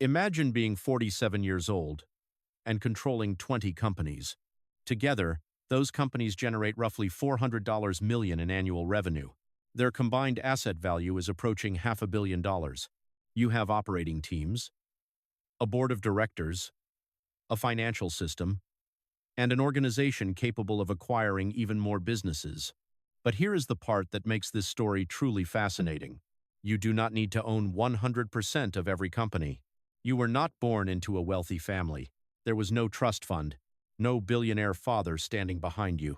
Imagine being 47 years old and controlling 20 companies. Together, those companies generate roughly $400 million in annual revenue. Their combined asset value is approaching $500 million. You have operating teams, a board of directors, a financial system, and an organization capable of acquiring even more businesses. But here is the part that makes this story truly fascinating. You do not need to own 100% of every company. You were not born into a wealthy family. There was no trust fund, no billionaire father standing behind you,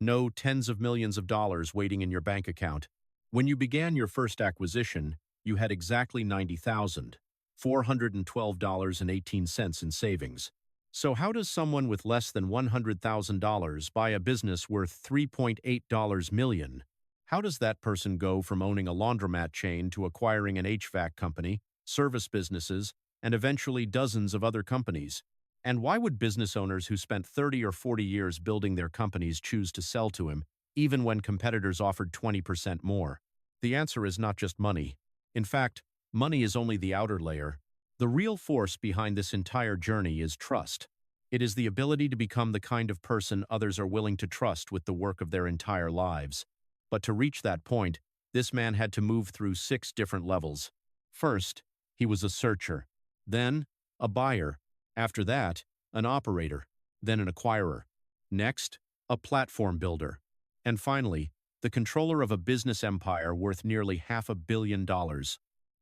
no tens of millions of dollars waiting in your bank account. When you began your first acquisition, you had exactly $90,412.18 in savings. So how does someone with less than $100,000 buy a business worth $3.8 million? How does that person go from owning a laundromat chain to acquiring an HVAC company, service businesses, and eventually dozens of other companies? And why would business owners who spent 30 or 40 years building their companies choose to sell to him, even when competitors offered 20% more? The answer is not just money. In fact, money is only the outer layer. The real force behind this entire journey is trust. It is the ability to become the kind of person others are willing to trust with the work of their entire lives. But to reach that point, this man had to move through 6 different levels. First, he was a searcher. Then, a buyer. After that, an operator. Then an acquirer. Next, a platform builder. And finally, the controller of a business empire worth nearly $500 million.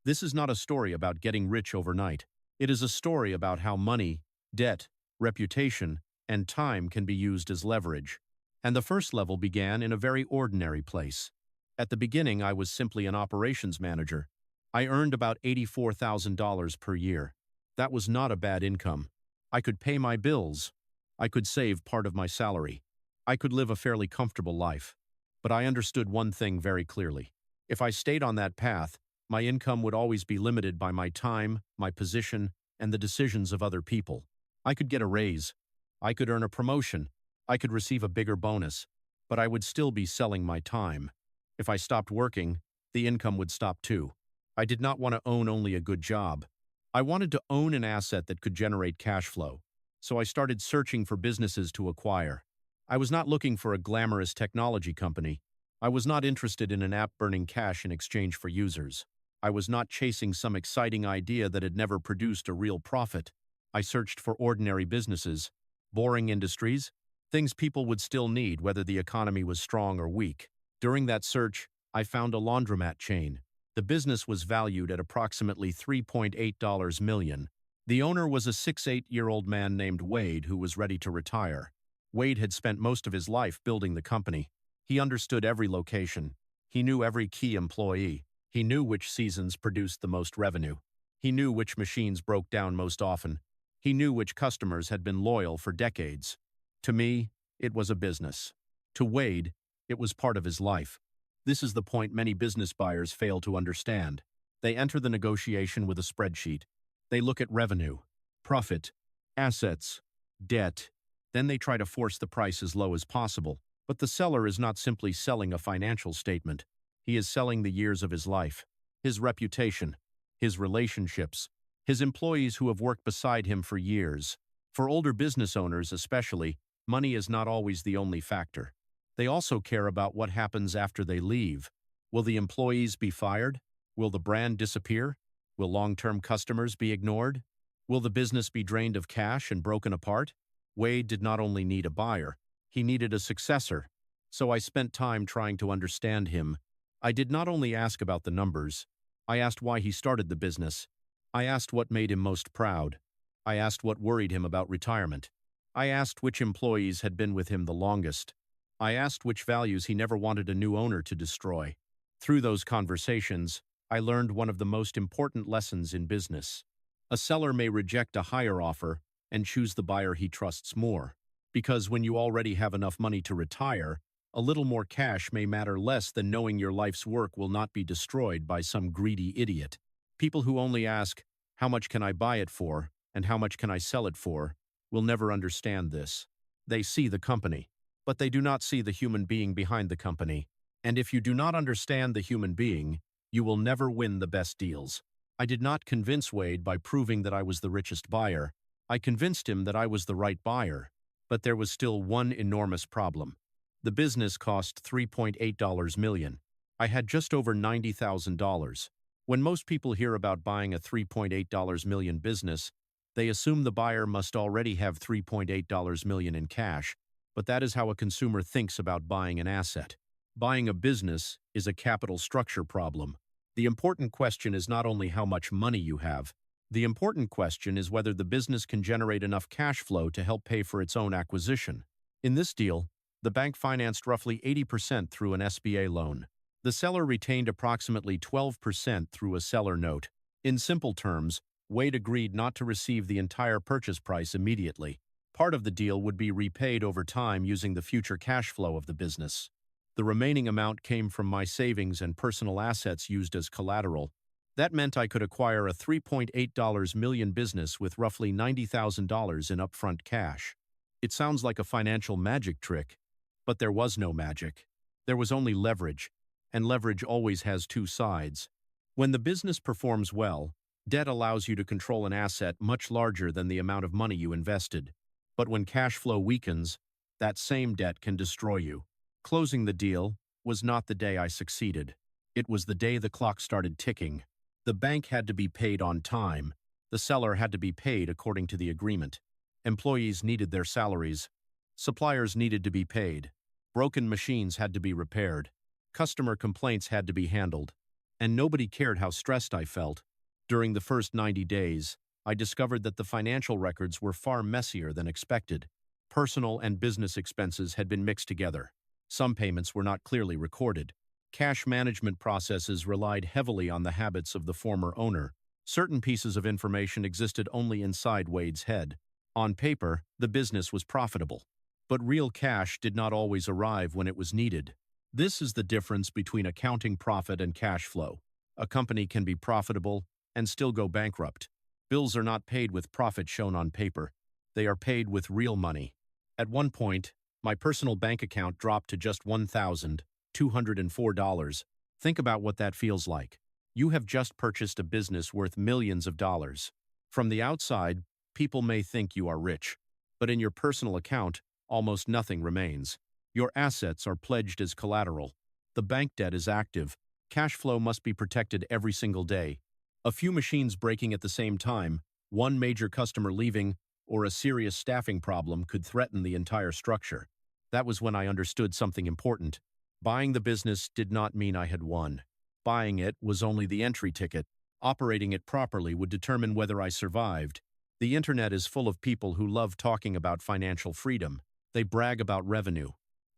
This is not a story about getting rich overnight. It is a story about how money, debt, reputation, and time can be used as leverage. And the first level began in a very ordinary place. At the beginning, I was simply an operations manager. I earned about $84,000 per year. That was not a bad income. I could pay my bills. I could save part of my salary. I could live a fairly comfortable life. But I understood one thing very clearly. If I stayed on that path, my income would always be limited by my time, my position, and the decisions of other people. I could get a raise. I could earn a promotion. I could receive a bigger bonus. But I would still be selling my time. If I stopped working, the income would stop too. I did not want to own only a good job. I wanted to own an asset that could generate cash flow. So I started searching for businesses to acquire. I was not looking for a glamorous technology company. I was not interested in an app burning cash in exchange for users. I was not chasing some exciting idea that had never produced a real profit. I searched for ordinary businesses, boring industries, things people would still need whether the economy was strong or weak. During that search, I found a laundromat chain. The business was valued at approximately $3.8 million. The owner was a 68-year-old man named Wade who was ready to retire. Wade had spent most of his life building the company. He understood every location. He knew every key employee. He knew which seasons produced the most revenue. He knew which machines broke down most often. He knew which customers had been loyal for decades. To me, it was a business. To Wade, it was part of his life. This is the point many business buyers fail to understand. They enter the negotiation with a spreadsheet. They look at revenue, profit, assets, debt. Then they try to force the price as low as possible. But the seller is not simply selling a financial statement. He is selling the years of his life, his reputation, his relationships, his employees who have worked beside him for years. For older business owners especially, money is not always the only factor. They also care about what happens after they leave. Will the employees be fired? Will the brand disappear? Will long-term customers be ignored? Will the business be drained of cash and broken apart? Wade did not only need a buyer, he needed a successor. So I spent time trying to understand him. I did not only ask about the numbers. I asked why he started the business. I asked what made him most proud. I asked what worried him about retirement. I asked which employees had been with him the longest. I asked which values he never wanted a new owner to destroy. Through those conversations, I learned one of the most important lessons in business. A seller may reject a higher offer and choose the buyer he trusts more. Because when you already have enough money to retire, a little more cash may matter less than knowing your life's work will not be destroyed by some greedy idiot. People who only ask, "How much can I buy it for?" and "How much can I sell it for?" will never understand this. They see the company, but they do not see the human being behind the company. And if you do not understand the human being, you will never win the best deals. I did not convince Wade by proving that I was the richest buyer. I convinced him that I was the right buyer. But there was still one enormous problem. The business cost $3.8 million. I had just over $90,000. When most people hear about buying a $3.8 million business, they assume the buyer must already have $3.8 million in cash, but that is how a consumer thinks about buying an asset. Buying a business is a capital structure problem. The important question is not only how much money you have. The important question is whether the business can generate enough cash flow to help pay for its own acquisition. In this deal, the bank financed roughly 80% through an SBA loan. The seller retained approximately 12% through a seller note. In simple terms, Wade agreed not to receive the entire purchase price immediately. Part of the deal would be repaid over time using the future cash flow of the business. The remaining amount came from my savings and personal assets used as collateral. That meant I could acquire a $3.8 million business with roughly $90,000 in upfront cash. It sounds like a financial magic trick, but there was no magic. There was only leverage, and leverage always has two sides. When the business performs well, debt allows you to control an asset much larger than the amount of money you invested. But when cash flow weakens, that same debt can destroy you. Closing the deal was not the day I succeeded. It was the day the clock started ticking. The bank had to be paid on time. The seller had to be paid according to the agreement. Employees needed their salaries. Suppliers needed to be paid. Broken machines had to be repaired. Customer complaints had to be handled. And nobody cared how stressed I felt. During the first 90 days, I discovered that the financial records were far messier than expected. Personal and business expenses had been mixed together. Some payments were not clearly recorded. Cash management processes relied heavily on the habits of the former owner. Certain pieces of information existed only inside Wade's head. On paper, the business was profitable. But real cash did not always arrive when it was needed. This is the difference between accounting profit and cash flow. A company can be profitable and still go bankrupt. Bills are not paid with profit shown on paper. They are paid with real money. At one point, my personal bank account dropped to just $1,204. Think about what that feels like. You have just purchased a business worth millions of dollars. From the outside, people may think you are rich. But in your personal account, almost nothing remains. Your assets are pledged as collateral. The bank debt is active. Cash flow must be protected every single day. A few machines breaking at the same time, one major customer leaving, or a serious staffing problem could threaten the entire structure. That was when I understood something important. Buying the business did not mean I had won. Buying it was only the entry ticket. Operating it properly would determine whether I survived. The internet is full of people who love talking about financial freedom. They brag about revenue.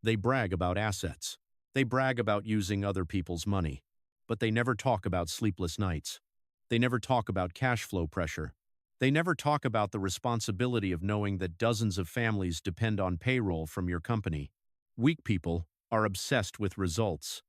They brag about assets. They brag about using other people's money. But they never talk about sleepless nights. They never talk about cash flow pressure. They never talk about the responsibility of knowing that dozens of families depend on payroll from your company. Weak people are obsessed with results.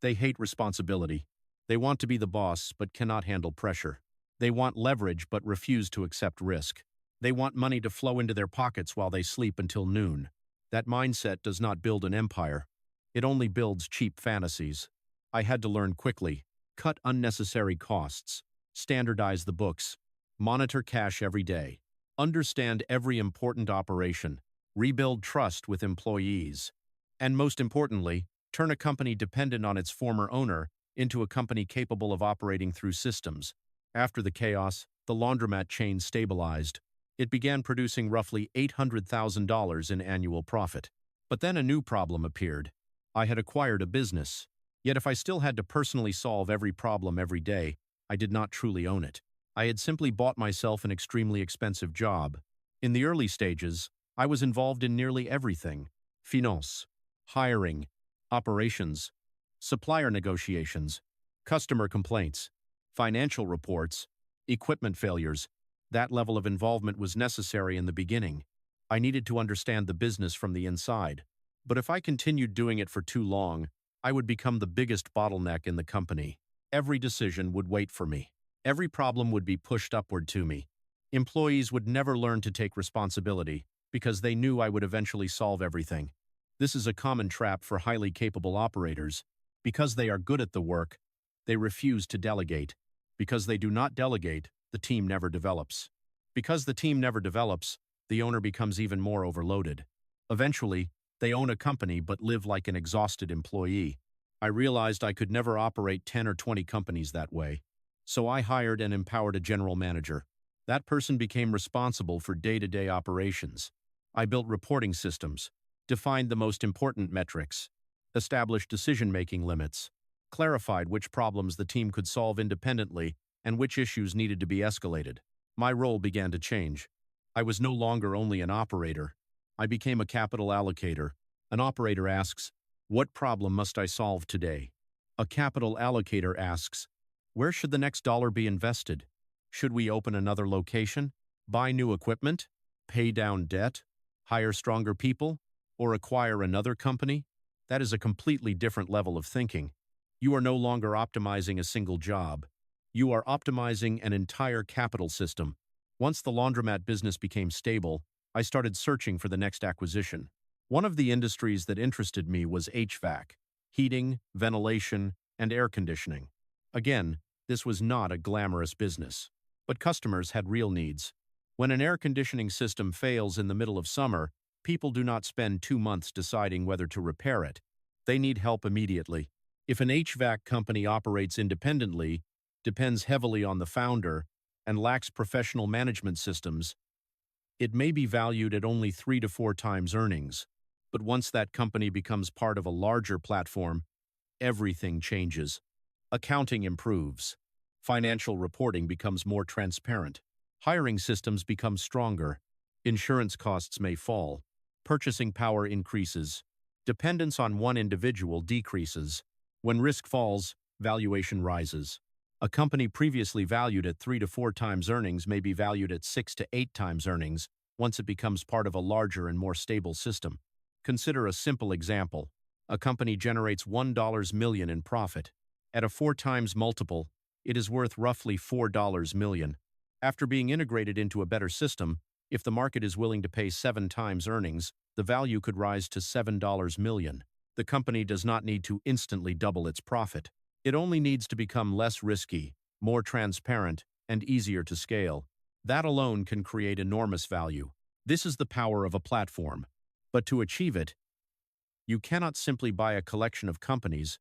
They hate responsibility. They want to be the boss but cannot handle pressure. They want leverage but refuse to accept risk. They want money to flow into their pockets while they sleep until noon. That mindset does not build an empire. It only builds cheap fantasies. I had to learn quickly. Cut unnecessary costs. Standardize the books. Monitor cash every day. Understand every important operation. Rebuild trust with employees. And most importantly, turn a company dependent on its former owner into a company capable of operating through systems. After the chaos, the laundromat chain stabilized. It began producing roughly $800,000 in annual profit. But then a new problem appeared. I had acquired a business. Yet if I still had to personally solve every problem every day, I did not truly own it. I had simply bought myself an extremely expensive job. In the early stages, I was involved in nearly everything: finance, hiring, operations, supplier negotiations, customer complaints, financial reports, equipment failures. That level of involvement was necessary in the beginning. I needed to understand the business from the inside. But if I continued doing it for too long, I would become the biggest bottleneck in the company. Every decision would wait for me. Every problem would be pushed upward to me. Employees would never learn to take responsibility because they knew I would eventually solve everything. This is a common trap for highly capable operators. Because they are good at the work, they refuse to delegate. Because they do not delegate, the team never develops. Because the team never develops, the owner becomes even more overloaded. Eventually, they own a company but live like an exhausted employee. I realized I could never operate 10 or 20 companies that way. So I hired and empowered a general manager. That person became responsible for day-to-day operations. I built reporting systems, defined the most important metrics, established decision-making limits, clarified which problems the team could solve independently and which issues needed to be escalated. My role began to change. I was no longer only an operator. I became a capital allocator. An operator asks, "What problem must I solve today?" A capital allocator asks, "Where should the next dollar be invested? Should we open another location, buy new equipment, pay down debt, hire stronger people, or acquire another company?" That is a completely different level of thinking. You are no longer optimizing a single job. You are optimizing an entire capital system. Once the laundromat business became stable, I started searching for the next acquisition. One of the industries that interested me was HVAC, heating, ventilation, and air conditioning. Again, this was not a glamorous business, but customers had real needs. When an air conditioning system fails in the middle of summer, people do not spend 2 months deciding whether to repair it. They need help immediately. If an HVAC company operates independently, depends heavily on the founder, and lacks professional management systems, it may be valued at only 3 to 4 times earnings. But once that company becomes part of a larger platform, everything changes. Accounting improves. Financial reporting becomes more transparent. Hiring systems become stronger. Insurance costs may fall. Purchasing power increases. Dependence on one individual decreases. When risk falls, valuation rises. A company previously valued at 3 to 4 times earnings may be valued at 6 to 8 times earnings once it becomes part of a larger and more stable system. Consider a simple example. A company generates $1 million in profit. At a 4 times multiple, it is worth roughly $4 million. After being integrated into a better system, if the market is willing to pay 7 times earnings, the value could rise to $7 million. The company does not need to instantly double its profit. It only needs to become less risky, more transparent, and easier to scale. That alone can create enormous value. This is the power of a platform. But to achieve it, you cannot simply buy a collection of companies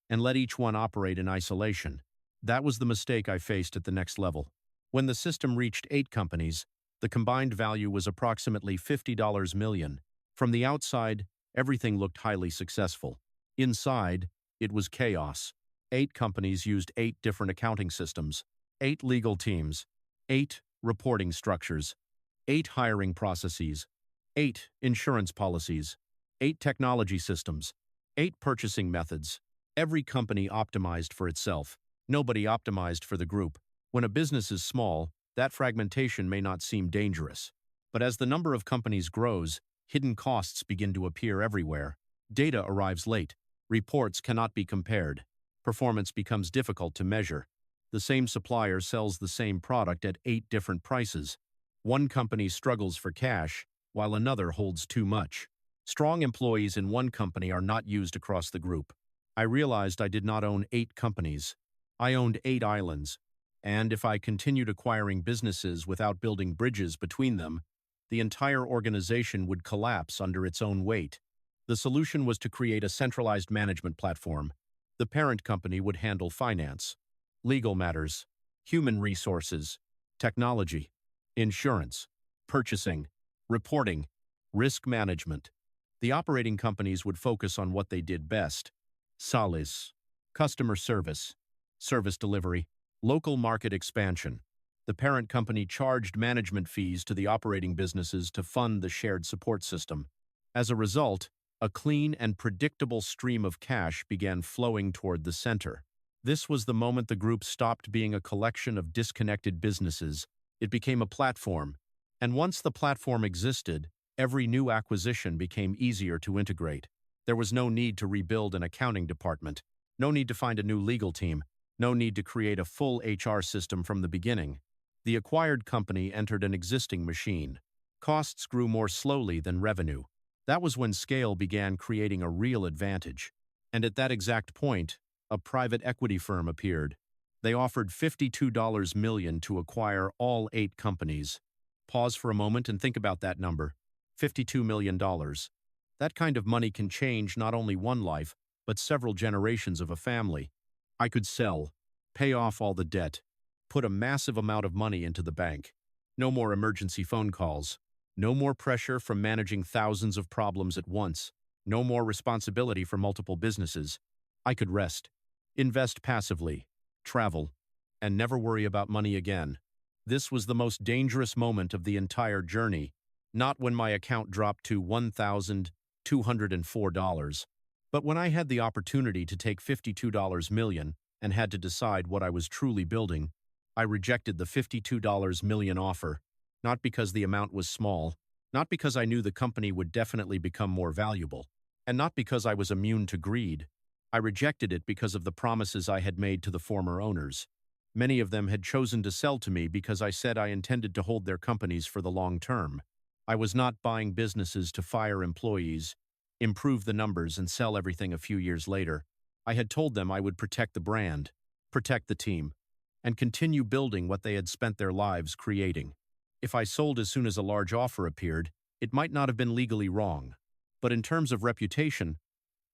and let each one operate in isolation. That was the mistake I faced at the next level. When the system reached 8 companies, the combined value was approximately $50 million. From the outside, everything looked highly successful. Inside, it was chaos. 8 companies used 8 different accounting systems, 8 legal teams, 8 reporting structures, 8 hiring processes, 8 insurance policies, 8 technology systems, 8 purchasing methods. Every company optimized for itself. Nobody optimized for the group. When a business is small, that fragmentation may not seem dangerous. But as the number of companies grows, hidden costs begin to appear everywhere. Data arrives late. Reports cannot be compared. Performance becomes difficult to measure. The same supplier sells the same product at 8 different prices. One company struggles for cash, while another holds too much. Strong employees in one company are not used across the group. I realized I did not own 8 companies. I owned 8 islands. And if I continued acquiring businesses without building bridges between them, the entire organization would collapse under its own weight. The solution was to create a centralized management platform. The parent company would handle finance, legal matters, human resources, technology, insurance, purchasing, reporting, risk management. The operating companies would focus on what they did best: sales, customer service, service delivery, local market expansion. The parent company charged management fees to the operating businesses to fund the shared support system. As a result, a clean and predictable stream of cash began flowing toward the center. This was the moment the group stopped being a collection of disconnected businesses. It became a platform. And once the platform existed, every new acquisition became easier to integrate. There was no need to rebuild an accounting department, no need to find a new legal team, no need to create a full HR system from the beginning. The acquired company entered an existing machine. Costs grew more slowly than revenue. That was when scale began creating a real advantage. And at that exact point, a private equity firm appeared. They offered $52 million to acquire all 8 companies. Pause for a moment and think about that number. $52 million. That kind of money can change not only one life, but several generations of a family. I could sell, pay off all the debt, put a massive amount of money into the bank. No more emergency phone calls. No more pressure from managing thousands of problems at once. No more responsibility for multiple businesses. I could rest, invest passively, travel, and never worry about money again. This was the most dangerous moment of the entire journey, not when my account dropped to $1,204, but when I had the opportunity to take $52 million and had to decide what I was truly building. I rejected the $52 million offer, not because the amount was small, not because I knew the company would definitely become more valuable, and not because I was immune to greed. I rejected it because of the promises I had made to the former owners. Many of them had chosen to sell to me because I said I intended to hold their companies for the long term. I was not buying businesses to fire employees, improve the numbers, and sell everything a few years later. I had told them I would protect the brand, protect the team, and continue building what they had spent their lives creating. If I sold as soon as a large offer appeared, it might not have been legally wrong. But in terms of reputation,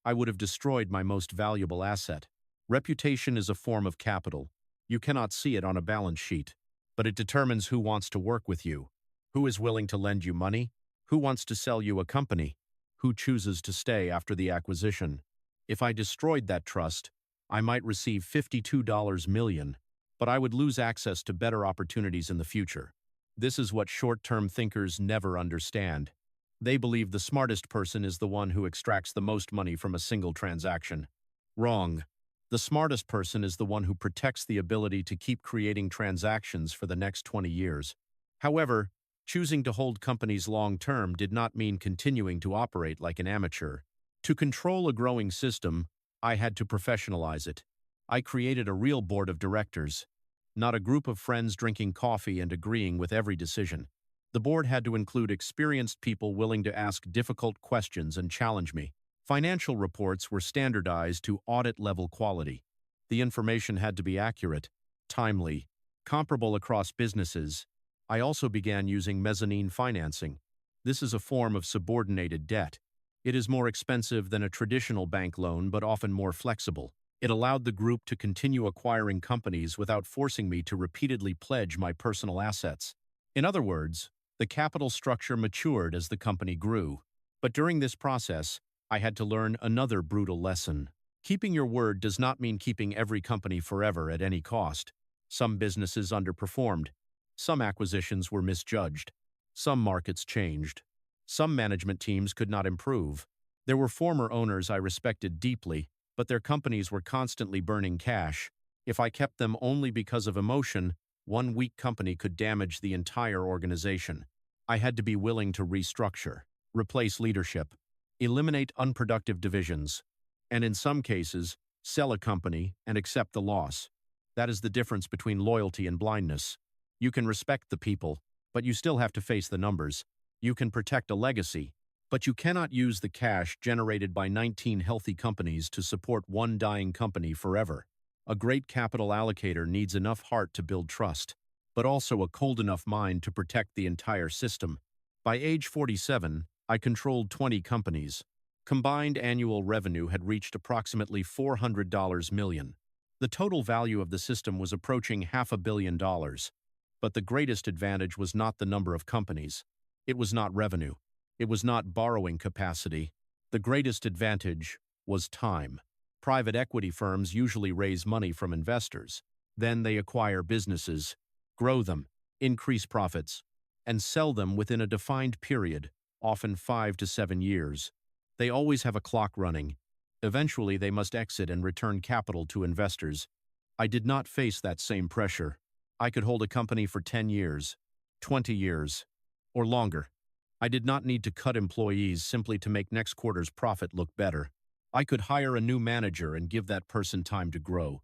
I would have destroyed my most valuable asset. Reputation is a form of capital. You cannot see it on a balance sheet, but it determines who wants to work with you, who is willing to lend you money, who wants to sell you a company, who chooses to stay after the acquisition. If I destroyed that trust, I might receive $52 million, but I would lose access to better opportunities in the future. This is what short-term thinkers never understand. They believe the smartest person is the one who extracts the most money from a single transaction. Wrong. The smartest person is the one who protects the ability to keep creating transactions for the next 20 years. However, choosing to hold companies long-term did not mean continuing to operate like an amateur. To control a growing system, I had to professionalize it. I created a real board of directors, not a group of friends drinking coffee and agreeing with every decision. The board had to include experienced people willing to ask difficult questions and challenge me. Financial reports were standardized to audit-level quality. The information had to be accurate, timely, comparable across businesses. I also began using mezzanine financing. This is a form of subordinated debt. It is more expensive than a traditional bank loan, but often more flexible. It allowed the group to continue acquiring companies without forcing me to repeatedly pledge my personal assets. In other words, the capital structure matured as the company grew. But during this process, I had to learn another brutal lesson. Keeping your word does not mean keeping every company forever at any cost. Some businesses underperformed. Some acquisitions were misjudged. Some markets changed. Some management teams could not improve. There were former owners I respected deeply, but their companies were constantly burning cash. If I kept them only because of emotion, one weak company could damage the entire organization. I had to be willing to restructure, replace leadership, eliminate unproductive divisions, and in some cases, sell a company and accept the loss. That is the difference between loyalty and blindness. You can respect the people, but you still have to face the numbers. You can protect a legacy, but you cannot use the cash generated by 19 healthy companies to support one dying company forever. A great capital allocator needs enough heart to build trust, but also a cold enough mind to protect the entire system. By age 47, I controlled 20 companies. Combined annual revenue had reached approximately $400 million. The total value of the system was approaching $500 million. But the greatest advantage was not the number of companies. It was not revenue. It was not borrowing capacity. The greatest advantage was time. Private equity firms usually raise money from investors. Then they acquire businesses, grow them, increase profits, and sell them within a defined period, often 5 to 7 years. They always have a clock running. Eventually, they must exit and return capital to investors. I did not face that same pressure. I could hold a company for 10 years, 20 years, or longer. I did not need to cut employees simply to make next quarter's profit look better. I could hire a new manager and give that person time to grow.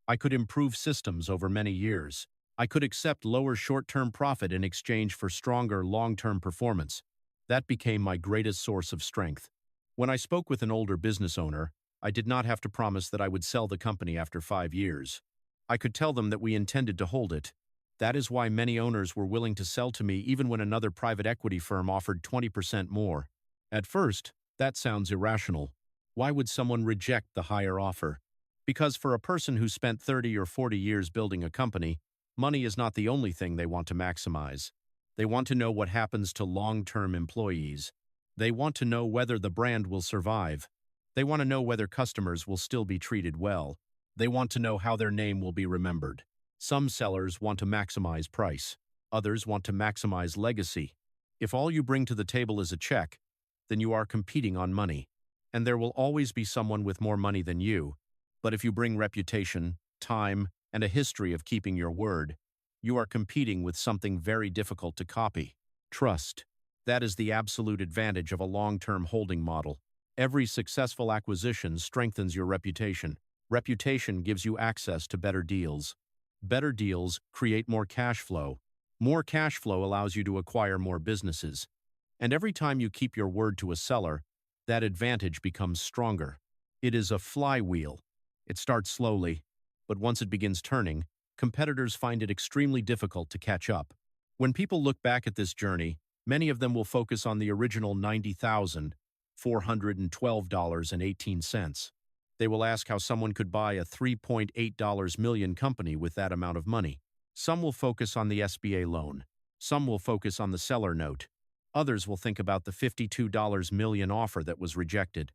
I could improve systems over many years. I could accept lower short-term profit in exchange for stronger long-term performance. That became my greatest source of strength. When I spoke with an older business owner, I did not have to promise that I would sell the company after 5 years. I could tell them that we intended to hold it. That is why many owners were willing to sell to me even when another private equity firm offered 20% more. At first, that sounds irrational. Why would someone reject the higher offer? Because for a person who spent 30 or 40 years building a company, money is not the only thing they want to maximize. They want to know what happens to long-term employees. They want to know whether the brand will survive. They want to know whether customers will still be treated well. They want to know how their name will be remembered. Some sellers want to maximize price. Others want to maximize legacy. If all you bring to the table is a check, then you are competing on money. And there will always be someone with more money than you. But if you bring reputation, time, and a history of keeping your word, you are competing with something very difficult to copy: trust. That is the absolute advantage of a long-term holding model. Every successful acquisition strengthens your reputation. Reputation gives you access to better deals. Better deals create more cash flow. More cash flow allows you to acquire more businesses. And every time you keep your word to a seller, that advantage becomes stronger. It is a flywheel. It starts slowly, but once it begins turning, competitors find it extremely difficult to catch up. When people look back at this journey, many of them will focus on the original $90,412.18. They will ask how someone could buy a $3.8 million company with that amount of money. Some will focus on the SBA loan. Some will focus on the seller note. Others will think about the $52 million offer that was rejected.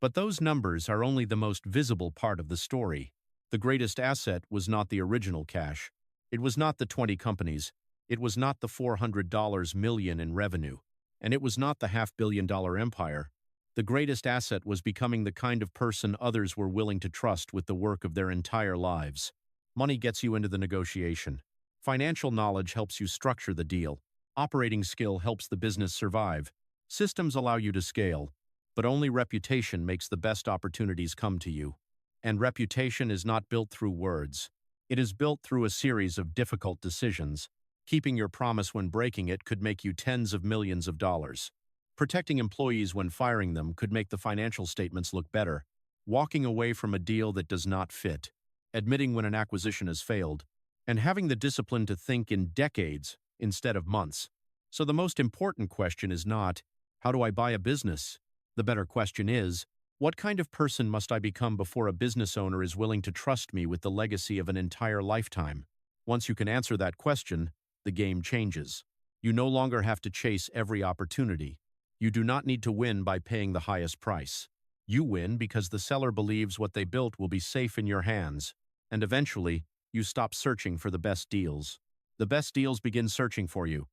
But those numbers are only the most visible part of the story. The greatest asset was not the original cash. It was not the 20 companies. It was not the $400 million in revenue. And it was not the $500 million empire. The greatest asset was becoming the kind of person others were willing to trust with the work of their entire lives. Money gets you into the negotiation. Financial knowledge helps you structure the deal. Operating skill helps the business survive. Systems allow you to scale, but only reputation makes the best opportunities come to you. And reputation is not built through words. It is built through a series of difficult decisions. Keeping your promise when breaking it could make you tens of millions of dollars. Protecting employees when firing them could make the financial statements look better. Walking away from a deal that does not fit. Admitting when an acquisition has failed. And having the discipline to think in decades instead of months. So the most important question is not, how do I buy a business? The better question is, what kind of person must I become before a business owner is willing to trust me with the legacy of an entire lifetime? Once you can answer that question, the game changes. You no longer have to chase every opportunity. You do not need to win by paying the highest price. You win because the seller believes what they built will be safe in your hands, and eventually, you stop searching for the best deals. The best deals begin searching for you.